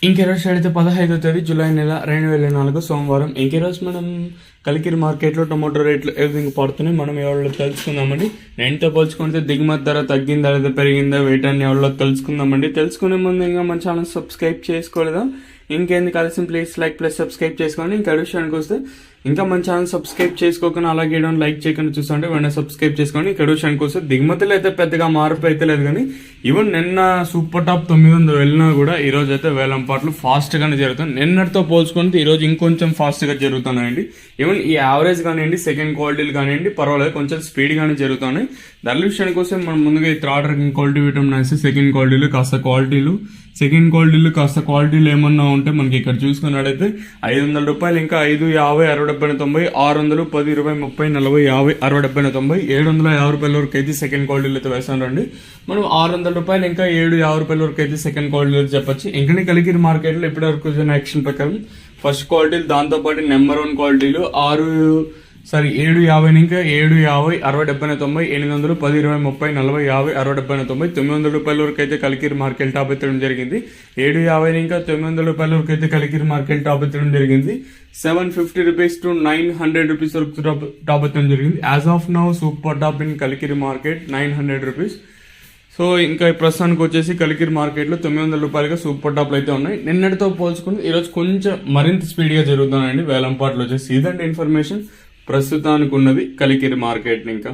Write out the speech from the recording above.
ఇంకెరోజు అయితే 15వ తేదీ జూలై నెల 2024 సోమవారం. ఇంకెరోజు మనం కలికిరి మార్కెట్లో టొమాటో రేట్లు ఏ విధంగా పడుతున్నాయి మనం ఎవరో తెలుసుకుందామండి. నేనుతో పోల్చుకుంటే దిగుమతి ధర తగ్గిందా లేదా పెరిగిందా వేటాన్ని ఎవరో తెలుసుకుందామండి. తెలుసుకునే ముందు ఇంకా మన ఛానల్ సబ్స్క్రైబ్ చేసుకోలేదా? ఇంకేంది కలిసి ప్లీజ్ లైక్ ప్లస్ సబ్స్క్రైబ్ చేసుకోండి. ఇంకా విషయానికి వస్తే ఇంకా మన ఛానల్ సబ్స్క్రైబ్ చేసుకోకుండా అలాగే లైక్ చేయకుండా చూస్తుంటే వెంటనే సబ్స్క్రైబ్ చేసుకోండి. ఇక్కడ విషయానికి వస్తే దిగుమతులు అయితే పెద్దగా మార్పు అయితే లేదు, కానీ ఈవెన్ నిన్న సూపర్ టాప్ 900 వెళ్ళినా కూడా ఈ రోజు అయితే వేలం పాటలు ఫాస్ట్ గానే జరుగుతుంది. నిన్నటితో పోల్చుకుంటే ఈ రోజు ఇంకొంచెం ఫాస్ట్ గా జరుగుతున్నాయండి. ఈవెన్ ఈ యావరేజ్ కానివ్వండి, సెకండ్ క్వాలిటీలు కానివ్వండి పర్వాలేదు, కొంచెం స్పీడ్ గానే జరుగుతున్నాయి. ధరల విషయానికి వస్తే మనం ముందుగా ఈ థర్డ్ ర్యాంకింగ్ క్వాలిటీ విటమిన్ వేసి సెకండ్ క్వాలిటీలు కాస్త క్వాలిటీలు ఏమన్నా ఉంటే మనకి ఇక్కడ చూసుకున్నట్టయితే 500 రూపాయలు, ఇంకా 5, 50, 60, 70, 90, 600, 10, 20, 30, 40, 50, 60, 70, 90, 750 రూపాయల వరకు అయితే సెకండ్ క్వాలిటీలు అయితే వేసానండి. మనం 600 రూపాయలు ఇంకా 750 రూపాయల వరకు అయితే సెకండ్ క్వాలిటీలు చెప్పొచ్చు. ఇంకా కలికిరి మార్కెట్లో ఇప్పటి వరకు యాక్షన్ ప్రకారం ఫస్ట్ క్వాలిటీలు, దాంతోపాటు నెంబర్ 1 క్వాలిటీలు 750 ఇంకా 750, 60, 70, 90, 800, 10, 20, 30, 40, 50, 60, 70, 90, 900 రూపాయల వరకు అయితే కలికిరి మార్కెట్ టాప్ ఎత్తడం జరిగింది. 750 ఇంకా 900 రూపాయల వరకు అయితే కలికిరి మార్కెట్ టాప్ ఎత్తడం జరిగింది. 750 రూపీస్ టు 900 రూపీస్ వరకు టాప్ ఎత్తడం జరిగింది. As of now super top in Kalikiri market 900 rupees. So ఇంకా ప్రస్తుతానికి వచ్చేసి కలికిరి మార్కెట్లో 900 రూపాయలుగా సూపర్ టాప్లు అయితే ఉన్నాయి. నిన్నటితో పోల్చుకుంటే ఈరోజు కొంచెం మరింత స్పీడ్గా జరుగుతున్నాయండి వేలంపాట్లు వచ్చేసి. ఇదంటే ఇన్ఫర్మేషన్ ప్రస్తుతానికి ఉన్నది కలికిరి మార్కెట్. ఇంకా